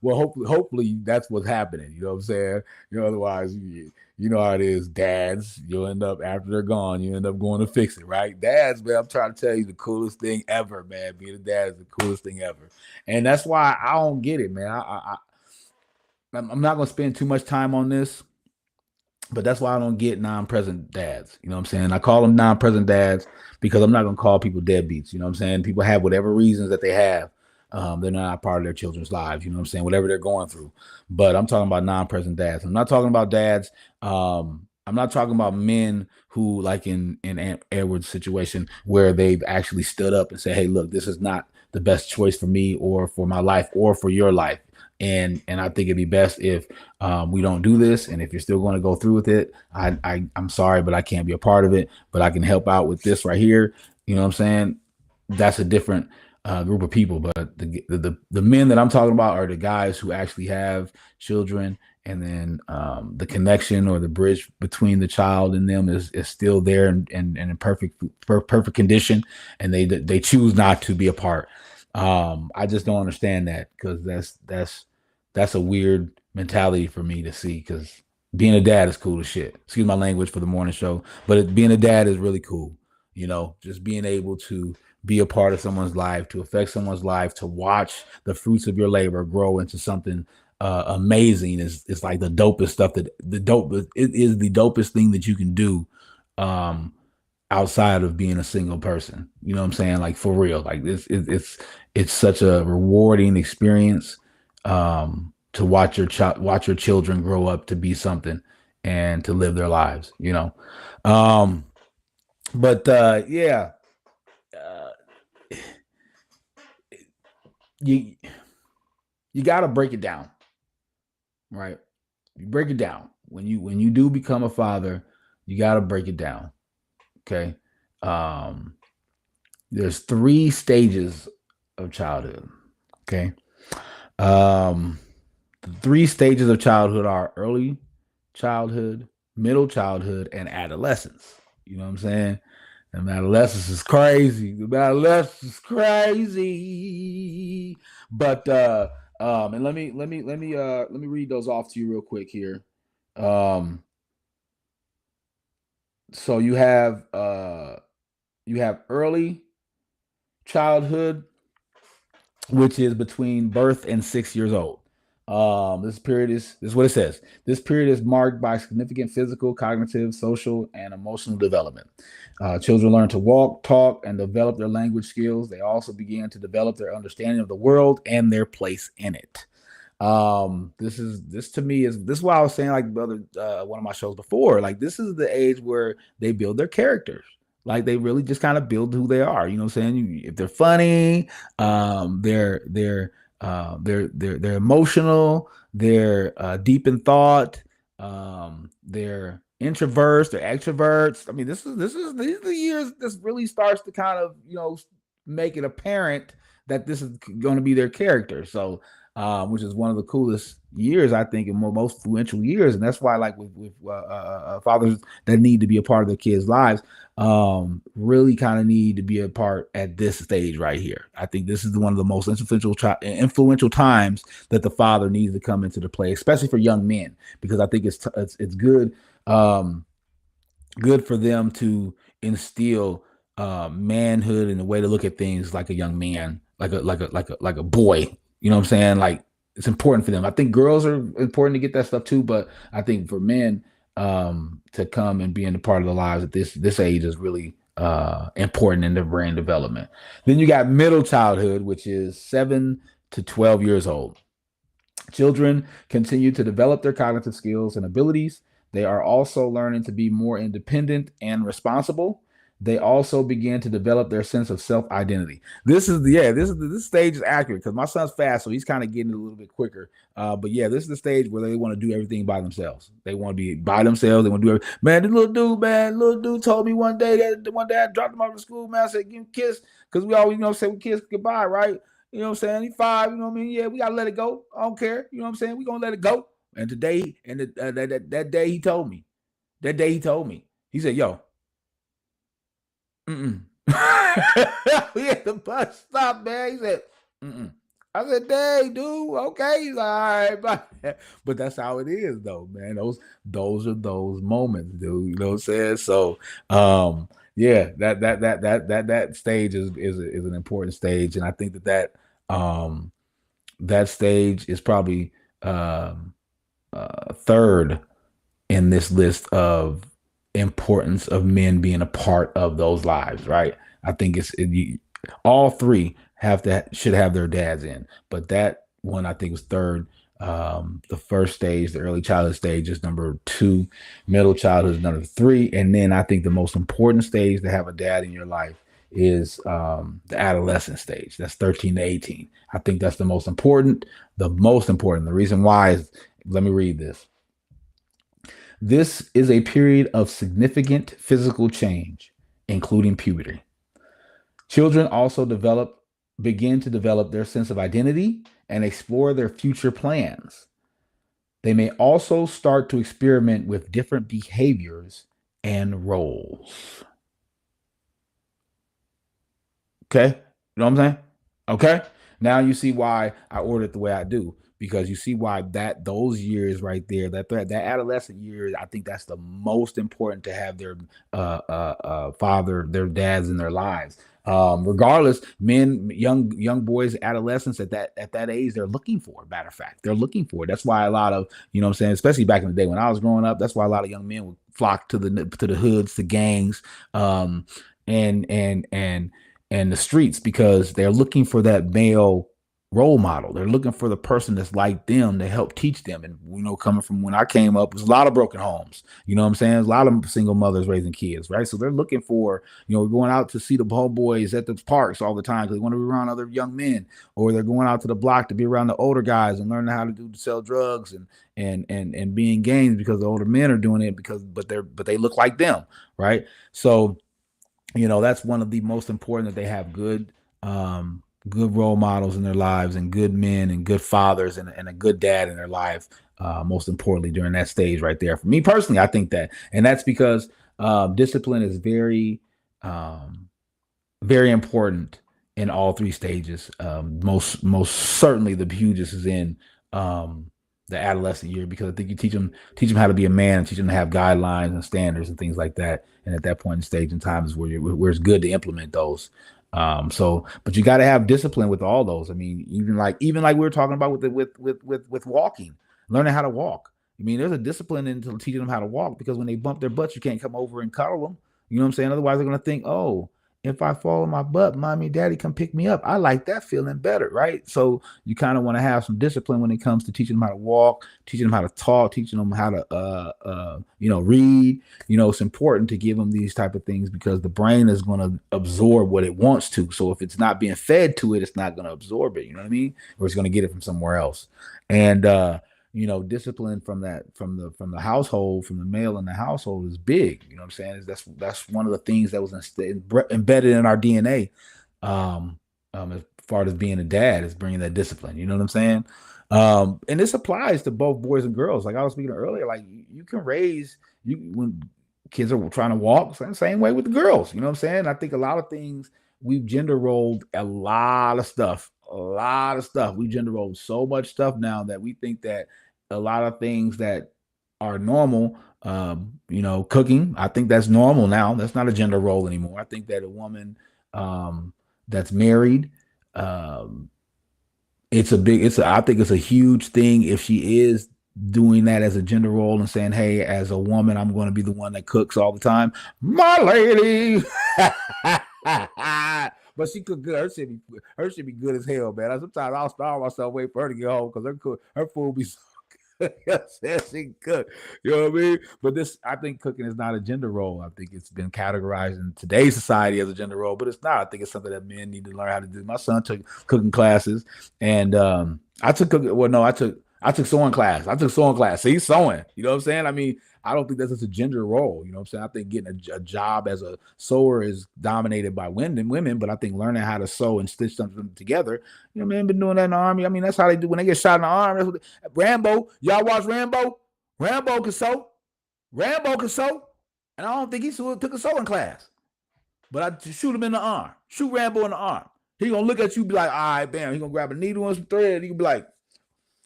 hopefully that's what's happening. You know what I'm saying? You know, otherwise, you know how it is, dads. You'll end up, after they're gone, you end up going to fix it, right? Dads, man, I'm trying to tell you, the coolest thing ever, man. Being a dad is the coolest thing ever. And that's why I don't get it, man. I'm not going to spend too much time on this, but that's why I don't get non-present dads. You know what I'm saying? I call them non-present dads because I'm not going to call people deadbeats. You know what I'm saying? People have whatever reasons that they have they're not a part of their children's lives. You know what I'm saying? Whatever they're going through. But I'm talking about non-present dads. I'm not talking about dads. I'm not talking about men who, like in Edward's situation, where they've actually stood up and said, "Hey, look, this is not the best choice for me or for my life or for your life." And I think it'd be best if we don't do this. And if you're still going to go through with it, I'm sorry, but I can't be a part of it. But I can help out with this right here. You know what I'm saying? That's a different group of people. But the men that I'm talking about are the guys who actually have children, and then the connection or the bridge between the child and them is still there and in perfect condition, and they choose not to be apart. I just don't understand that, because that's a weird mentality for me to see, because being a dad is cool as shit. Excuse my language for the morning show, but being a dad is really cool. You know, just being able to be a part of someone's life, to affect someone's life, to watch the fruits of your labor grow into something amazing is like the dopest stuff. It is the dopest thing that you can do outside of being a single person. You know what I'm saying? Like, for real. Like, it's such a rewarding experience to watch your children grow up to be something and to live their lives, you know. But yeah, uh, you you got to break it down, right? You break it down when you do become a father. You got to break it down. Okay. Um, there's 3 stages of childhood. Okay. Um, the 3 stages of childhood are early childhood, middle childhood, and adolescence. You know what I'm saying? And adolescence is crazy. The adolescence is crazy. But and let me read those off to you real quick here. Um, so you have early childhood, which is between birth and 6 years old. This is what it says. This period is marked by significant physical, cognitive, social, and emotional development. Children learn to walk, talk, and develop their language skills. They also begin to develop their understanding of the world and their place in it. This to me is this is why I was saying, like the other one of my shows before, like this is the age where they build their characters. Like, they really just kind of build who they are. You know what I'm saying? If they're funny, they're emotional, they're deep in thought, they're introverts, they're extroverts. I mean, these are the years this really starts to kind of, make it apparent that this is going to be their character. So, which is one of the coolest years, I think, and most influential years. And that's why, like with fathers that need to be a part of their kids' lives, really kind of need to be a part at this stage right here. I think this is one of the most influential times that the father needs to come into the play, especially for young men, because I think it's good, good for them to instill manhood and the way to look at things like a young man, like a boy. You know what I'm saying? Like, it's important for them. I think girls are important to get that stuff too, but I think for men, to come and be in a part of the lives at this age is really important in their brain development. Then you got middle childhood, which is 7 to 12 years old. Children continue to develop their cognitive skills and abilities. They are also learning to be more independent and responsible. They also begin to develop their sense of self-identity. This stage is accurate because my son's fast, so he's kind of getting it a little bit quicker. But yeah, this is the stage where they want to do everything by themselves. They want to be by themselves. They want to do everything. Man, this little dude told me one day I dropped him off to school. Man, I said, give him a kiss, because we always, say we kiss goodbye, right? You know what I'm saying? He's 5, you know what I mean? Yeah, we gotta let it go. I don't care. You know what I'm saying? We gonna let it go. And today, that day he told me. That day he told me. He said, "Yo, mm-mm." We at the bus stop, man. He said, "Mm-mm." I said, "Dang, dude, okay." He's like, "All right, bye." But that's how it is, though, man. Those are those moments, dude. You know what I'm saying? So, yeah, that stage is an important stage, and I think um that stage is probably third in this list of importance of men being a part of those lives, right? I think all three should have their dads in. But that one I think was third. The first stage, the early childhood stage, is number two. Middle childhood is number three, and then I think the most important stage to have a dad in your life is the adolescent stage. That's 13 to 18. I think that's the most important. The most important. The reason why is, let me read this. This is a period of significant physical change, including puberty. Children also begin to develop their sense of identity and explore their future plans. They may also start to experiment with different behaviors and roles. Okay? You know what I'm saying? Okay? Now you see why I ordered the way I do, because you see why those years right there, that adolescent years, I think that's the most important to have their father, their dads in their lives. Regardless, men, young boys, adolescents at that age, they're looking for. Matter of fact, they're looking for it. That's why a lot of, you know what I'm saying, especially back in the day when I was growing up, that's why a lot of young men would flock to the hoods, to gangs, and the streets, because they're looking for that male role model. They're looking for the person that's like them to help teach them. And coming from when I came up, there's a lot of broken homes. You know what I'm saying? There's a lot of single mothers raising kids, right? So they're looking for, going out to see the homeboys at the parks all the time because they want to be around other young men, or they're going out to the block to be around the older guys and learning how to sell drugs and be in gangs because the older men are doing it but they look like them, right? So that's one of the most important, that they have good role models in their lives, and good men and good fathers, and a good dad in their life. Most importantly, during that stage right there. For me personally, I think that, and that's because discipline is very, very important in all three stages. Most certainly, the hugest is in the adolescent year, because I think you teach them how to be a man, and teach them to have guidelines and standards and things like that. And at that point in stage in time is where it's good to implement those. But you got to have discipline with all those. I mean, even like we were talking about with walking, learning how to walk. I mean, there's a discipline into teaching them how to walk, because when they bump their butts, you can't come over and cuddle them. You know what I'm saying? Otherwise, they're gonna think, oh, if I fall on my butt, mommy, daddy come pick me up. I like that feeling better, right? So you kind of want to have some discipline when it comes to teaching them how to walk, teaching them how to talk, teaching them how to read. It's important to give them these type of things, because the brain is going to absorb what it wants to. So if it's not being fed to it, it's not going to absorb it. You know what I mean? Or it's going to get it from somewhere else. And discipline from the household, from the male in the household, is big. You know what I'm saying? That's one of the things that was embedded in our DNA. As far as being a dad, is bringing that discipline. You know what I'm saying? And this applies to both boys and girls. Like I was speaking earlier, like you can raise when kids are trying to walk, same way with the girls. You know what I'm saying? I think a lot of things, we've gender rolled a lot of stuff. We gender rolled so much stuff now that we think that a lot of things that are normal, cooking, I think that's normal now. That's not a gender role anymore. I think that a woman that's married, I think it's a huge thing if she is doing that as a gender role, and saying, hey, as a woman, I'm going to be the one that cooks all the time. My lady. But she cook good. Her should be good as hell, man. Sometimes I'll starve myself waiting for her to get home, because her food be so good. Yes, she cook. You know what I mean? But I think cooking is not a gender role. I think it's been categorized in today's society as a gender role, but it's not. I think it's something that men need to learn how to do. My son took cooking classes, and I took cooking. Well, no, I took sewing class. So he's sewing. You know what I'm saying? I mean, I don't think that's just a gender role. You know what I'm saying? I think getting a job as a sewer is dominated by women, but I think learning how to sew and stitch something together, men been doing that in the army. I mean, that's how they do when they get shot in the arm. Rambo, y'all watch Rambo? Rambo can sew. And I don't think he took a sewing class. But I shoot him in the arm. Shoot Rambo in the arm. He gonna look at you, be like, all right, bam. He gonna grab a needle and some thread. He gonna be like,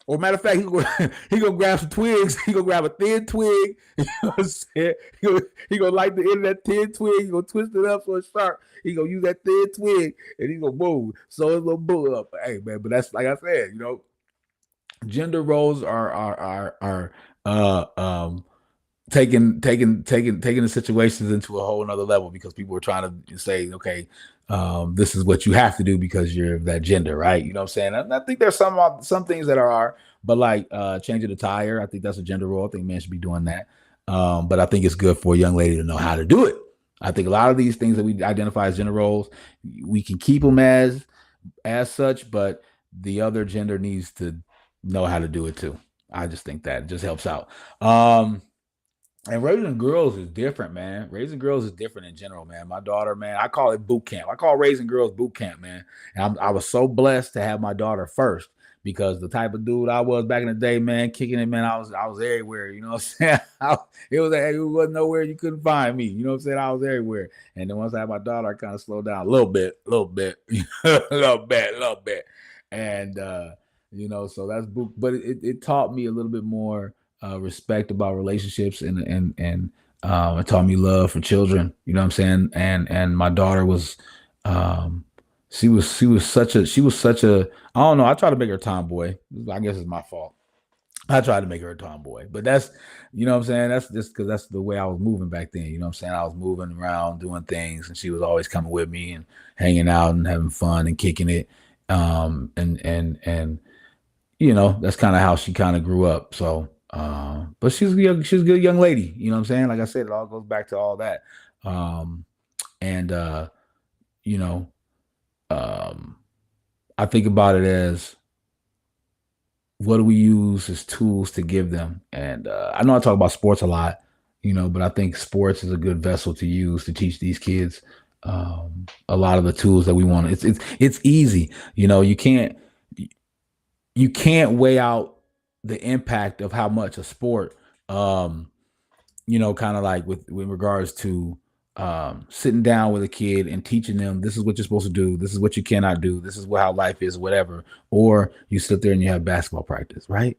or matter of fact, he gonna grab some twigs. He gonna grab a thin twig. You know what I'm saying? He gonna light the end of that thin twig. He gonna twist it up so it's sharp. He gonna use that thin twig, and he gonna move. So it's gonna move up. Hey man, but that's like I said, gender roles are taking the situations into a whole nother level because people are trying to say, okay, this is what you have to do because you're that gender, right? You know what I'm saying? I think there's some things that are, but like changing the tire, I think that's a gender role. I think men should be doing that. But I think it's good for a young lady to know how to do it. I think a lot of these things that we identify as gender roles, we can keep them as such, but the other gender needs to know how to do it too. I just think that it just helps out. And raising girls is different, man. Raising girls is different in general, man. My daughter, man, I call it boot camp. I call raising girls boot camp, man. And I was so blessed to have my daughter first because the type of dude I was back in the day, man, kicking it, man, I was everywhere. You know what I'm saying? It wasn't nowhere you couldn't find me. You know what I'm saying? I was everywhere. And then once I had my daughter, I kind of slowed down a little bit, a little bit. And so that's boot, but it taught me a little bit more respect about relationships and it taught me love for children. You know what I'm saying? And my daughter was, she was such a I don't know. I try to make her a tomboy. I guess it's my fault. I tried to make her a tomboy, but that's what I'm saying. That's just because that's the way I was moving back then. You know what I'm saying? I was moving around doing things, and she was always coming with me and hanging out and having fun and kicking it. And that's kind of how she kind of grew up. So, but she's a good young lady. You know what I'm saying? Like I said, it all goes back to all that. Um, and you know, um, I think about it as what do we use as tools to give them? And I know I talk about sports a lot, but I think sports is a good vessel to use to teach these kids a lot of the tools that we want. It's easy. You can't weigh out the impact of how much a sport, um, kind of like with regards to sitting down with a kid and teaching them this is what you're supposed to do, this is what you cannot do, this is how life is, whatever. Or you sit there and you have basketball practice, right?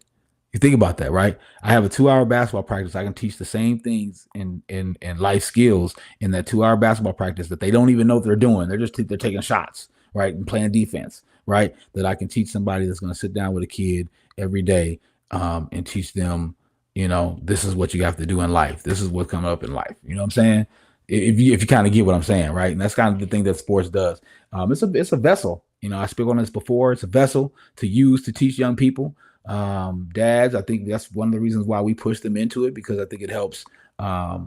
You think about that, right? I have a 2-hour basketball practice. I can teach the same things in life skills in that 2-hour basketball practice that they don't even know they're doing. They're taking shots, right, and playing defense, right? That I can teach somebody that's going to sit down with a kid every day and teach them, this is what you have to do in life. This is what's coming up in life. You know what I'm saying? If you kind of get what I'm saying, right? And that's kind of the thing that sports does. It's a vessel. I spoke on this before. It's a vessel to use to teach young people. Dads, I think that's one of the reasons why we push them into it, because I think it helps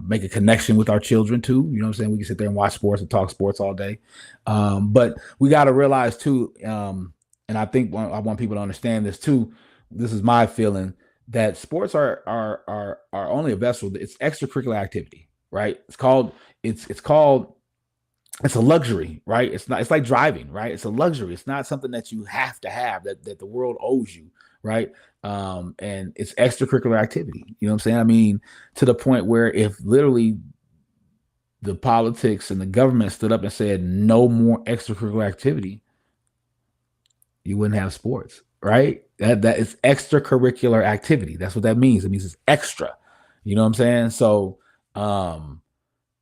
make a connection with our children too. You know what I'm saying? We can sit there and watch sports and talk sports all day. But we got to realize too, and I think I want people to understand this too. This is my feeling that sports are only a vessel. It's extracurricular activity, right? It's called it's a luxury, right? It's like driving, right? It's a luxury. It's not something that you have to have, that the world owes you, right? And it's extracurricular activity. You know what I'm saying? I mean, to the point where if literally the politics and the government stood up and said no more extracurricular activity, you wouldn't have sports, right? That is extracurricular activity. That's what that means. It means it's extra. You know what I'm saying? So,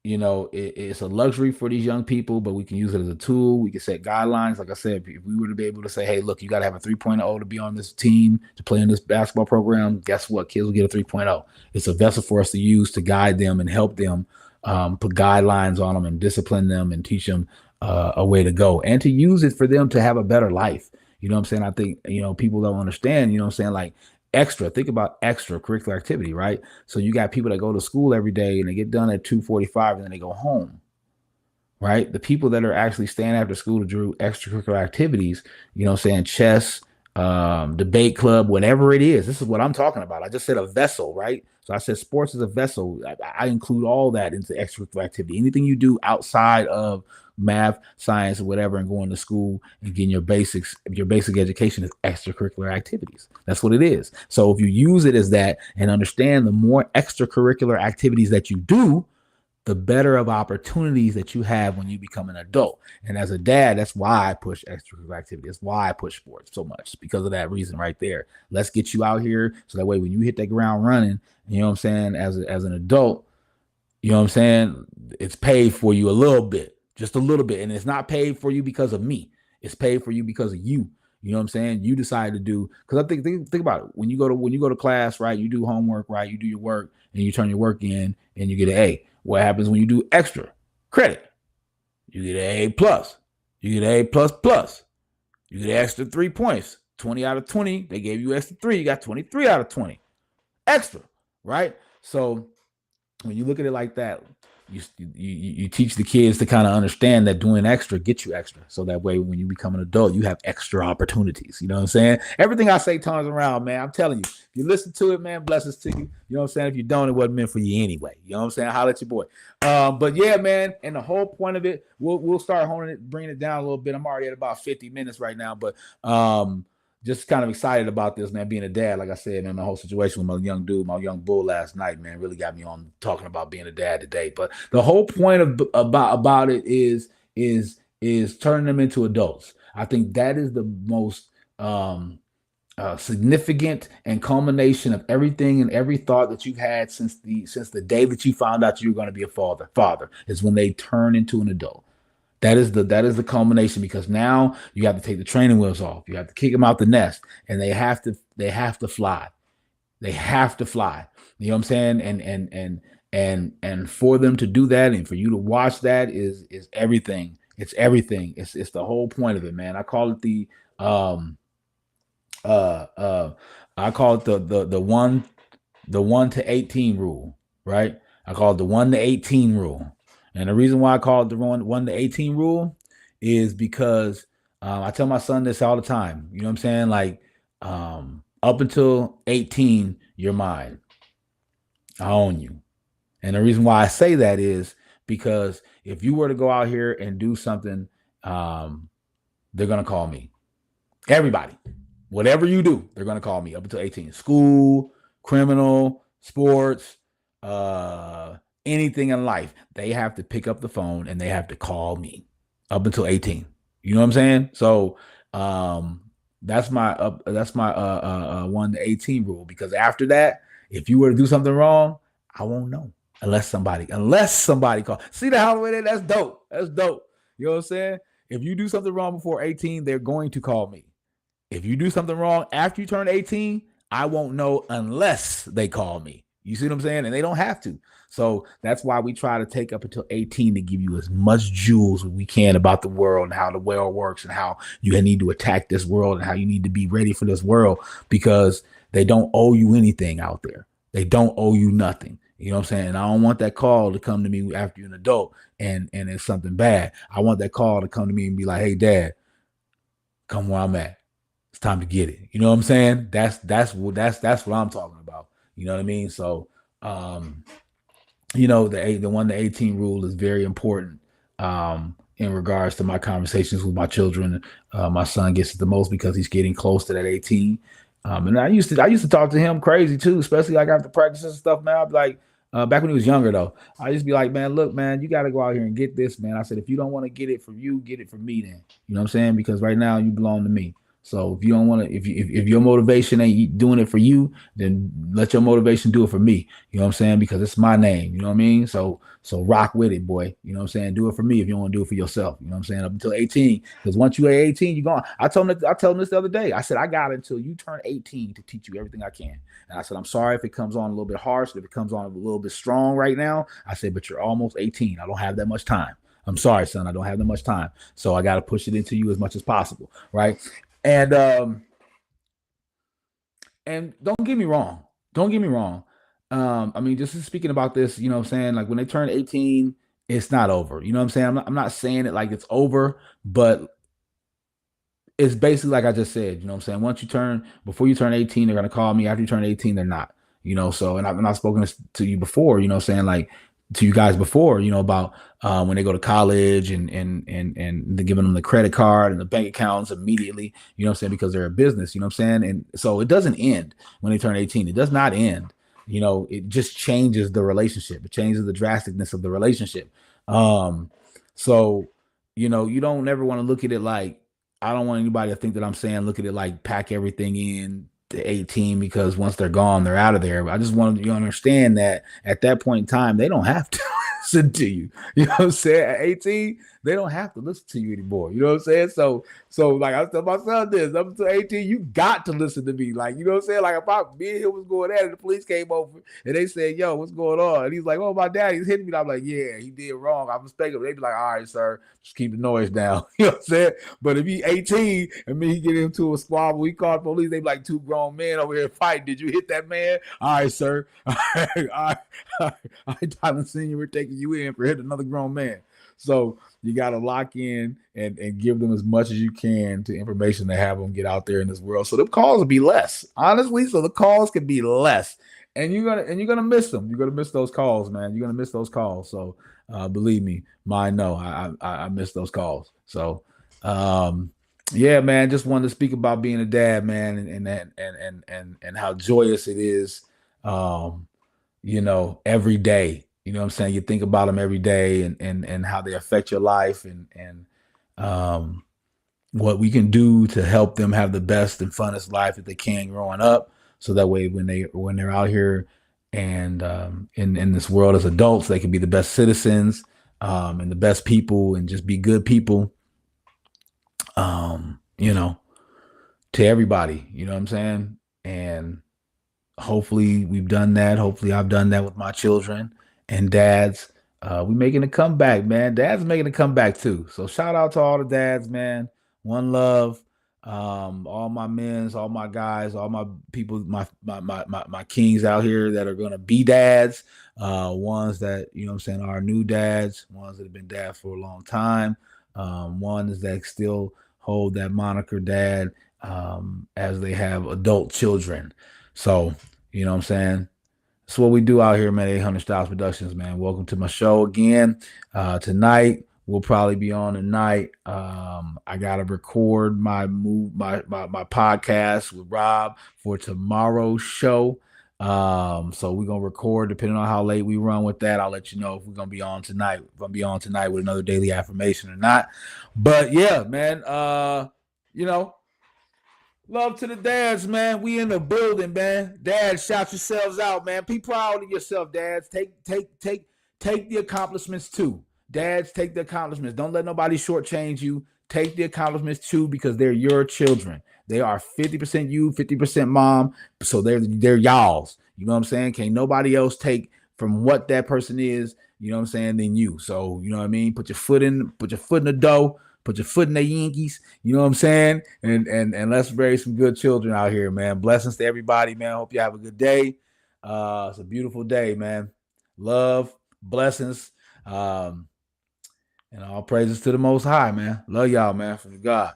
it's a luxury for these young people, but we can use it as a tool. We can set guidelines. Like I said, if we were to be able to say, hey, look, you got to have a 3.0 to be on this team, to play in this basketball program, guess what? Kids will get a 3.0. It's a vessel for us to use to guide them and help them, put guidelines on them and discipline them and teach them a way to go, and to use it for them to have a better life. You know what I'm saying? I think, people don't understand, you know what I'm saying? Like think about extracurricular activity, right? So you got people that go to school every day and they get done at 2:45 and then they go home, right? The people that are actually staying after school to do extracurricular activities, saying chess, debate club, whatever it is. This is what I'm talking about. I just said a vessel, right? So I said sports is a vessel. I include all that into extracurricular activity. Anything you do outside of math, science, or whatever, and going to school and getting your basic education is extracurricular activities. That's what it is. So if you use it as that and understand the more extracurricular activities that you do, the better of opportunities that you have when you become an adult. And as a dad, that's why I push extracurricular activity. That's why I push sports so much, because of that reason right there. Let's get you out here so that way when you hit that ground running, you know what I'm saying, as an adult, you know what I'm saying, it's paid for you a little bit, just a little bit. And it's not paid for you because of me. It's paid for you because of you. You know what I'm saying? You decide to do because I think about it. When you go to class, right? You do homework, right? You do your work and you turn your work in and you get an A. What happens when you do extra credit? You get an A plus. You get an A plus plus. You get an extra 3 points. 20 out of 20. They gave you extra 3. You got 23 out of 20. Extra, right? So when you look at it like that, you teach the kids to kind of understand that doing extra gets you extra. So that way, when you become an adult, you have extra opportunities. You know what I'm saying? Everything I say turns around, man. I'm telling you. If you listen to it, man, blessings to you. You know what I'm saying? If you don't, it wasn't meant for you anyway. You know what I'm saying? Holla at your boy. But yeah, man. And the whole point of it, we'll start honing it, bringing it down a little bit. I'm already at about 50 minutes right now, but just kind of excited about this, man, being a dad. Like I said, man, the whole situation with my young dude, my young bull last night, man, really got me on talking about being a dad today. But the whole point about it is turning them into adults. I think that is the most significant and culmination of everything and every thought that you've had since the day that you found out you were going to be a father. Father is when they turn into an adult. That is the culmination, because now you have to take the training wheels off. You have to kick them out the nest, and they have to fly. They have to fly. You know what I'm saying? And for them to do that and for you to watch that is everything. It's everything. It's the whole point of it, man. I call it the I call it the 1 to 18 rule, right? I call it the 1 to 18 rule. And the reason why I call it the 1 to 18 rule is because I tell my son this all the time. You know what I'm saying? Like, up until 18, you're mine. I own you. And the reason why I say that is because if you were to go out here and do something, they're going to call me. Everybody. Whatever you do, they're going to call me up until 18. School, criminal, sports, anything in life, they have to pick up the phone and they have to call me up until 18. You know what I'm saying? So that's my 1 to 18 rule, because after that, if you were to do something wrong, I won't know unless somebody calls. See the Holloway there? That's dope. That's dope. You know what I'm saying? If you do something wrong before 18, they're going to call me. If you do something wrong after you turn 18, I won't know unless they call me. You see what I'm saying? And they don't have to. So that's why we try to take up until 18 to give you as much jewels as we can about the world and how the world works and how you need to attack this world and how you need to be ready for this world, because they don't owe you anything out there. They don't owe you nothing. You know what I'm saying? And I don't want that call to come to me after you're an adult and it's something bad. I want that call to come to me and be like, hey, Dad, come where I'm at. It's time to get it. You know what I'm saying? That's what I'm talking about. You know what I mean? So, you know, the 1 to 18 rule is very important in regards to my conversations with my children. My son gets it the most because he's getting close to that 18. And I used to talk to him crazy too, especially like after practice and stuff, man. I'd be like, back when he was younger though, I just be like, man, look, man, you got to go out here and get this, man. I said, if you don't want to get it from you, get it from me then. You know what I'm saying? Because right now you belong to me. So if you don't want to, if your motivation ain't doing it for you, then let your motivation do it for me. You know what I'm saying? Because it's my name. You know what I mean? So rock with it, boy. You know what I'm saying? Do it for me if you don't want to do it for yourself. You know what I'm saying? Up until 18, because once you're 18, you're gone. I told him this the other day. I said, I got until you turn 18 to teach you everything I can. And I said, I'm sorry if it comes on a little bit harsh, if it comes on a little bit strong right now. I said, but you're almost 18. I don't have that much time. I'm sorry, son. I don't have that much time. So I got to push it into you as much as possible. Right. And don't get me wrong. I mean, just speaking about this, you know what I'm saying? Like when they turn 18, it's not over. You know what I'm saying? I'm not saying it like it's over, but it's basically like I just said, you know what I'm saying? Before you turn 18, they're going to call me. After you turn 18, they're not, you know? So, and I've spoken this to you before, you know what I'm saying? Like to you guys before, you know, about when they go to college and they're giving them the credit card and the bank accounts immediately, you know what I'm saying? Because they're a business, you know what I'm saying? And so it doesn't end when they turn 18. It does not end. You know, it just changes the relationship. It changes the drasticness of the relationship. So, you know, you don't ever want to look at it like, I don't want anybody to think that I'm saying, look at it like pack everything in to 18, because once they're gone, they're out of there. But I just wanted you to understand that at that point in time, they don't have to. listen to you. You know what I'm saying? At 18, they don't have to listen to you anymore. You know what I'm saying? So like I tell my son this, up to 18, you got to listen to me. Like, you know what I'm saying? Like if me and him was going at it, the police came over and they said, yo, what's going on? And he's like, oh, my daddy's hitting me. And I'm like, yeah, he did wrong. I'm mistaken. They'd be like, all right, sir, just keep the noise down. You know what I'm saying? But if he 18 and me he get into a squabble, we called police, they be like two grown men over here fighting. Did you hit that man? All right, sir. All right. Tyler Senior, we're taking you in for hitting another grown man. So you got to lock in and give them as much as you can to information to have them get out there in this world. So the calls will be less, honestly. So the calls can be less, and you're gonna miss them. You're gonna miss those calls, man. You're gonna miss those calls. So believe me, mine know I miss those calls. So yeah, man. Just wanted to speak about being a dad, man, and how joyous it is. You know, every day. You know what I'm saying? You think about them every day and how they affect your life and what we can do to help them have the best and funnest life that they can growing up. So that way when they're out here and in this world as adults, they can be the best citizens and the best people and just be good people. You know, to everybody, you know what I'm saying? And hopefully we've done that. Hopefully I've done that with my children and dads. We making a comeback, man. Dad's making a comeback too. So shout out to all the dads, man. One love. All my men's, all my guys, all my people, my kings out here that are gonna be dads. Ones that, you know what I'm saying, are new dads, ones that have been dads for a long time. Ones that still hold that moniker dad as they have adult children. So, you know what I'm saying? That's what we do out here, man. 800 Styles Productions, man. Welcome to my show again. Tonight, we'll probably be on tonight. I gotta record my podcast with Rob for tomorrow's show. So we're gonna record depending on how late we run with that. I'll let you know if we're gonna be on tonight. If I'm gonna be on tonight with another daily affirmation or not. But yeah, man. You know, love to the dads, man. We in the building, man. Dads, shout yourselves out, man. Be proud of yourself, dads. Take the accomplishments too. Dads, take the accomplishments. Don't let nobody shortchange you. Take the accomplishments too, because they're your children. They are 50% you, 50% mom. So they're y'all's. You know what I'm saying? Can't nobody else take from what that person is, you know what I'm saying, than you. So, you know what I mean? Put your foot in the dough. Put your foot in the Yankees, you know what I'm saying? And let's raise some good children out here, man. Blessings to everybody, man. Hope you have a good day. It's a beautiful day, man. Love, blessings, and all praises to the Most High, man. Love y'all, man, from God.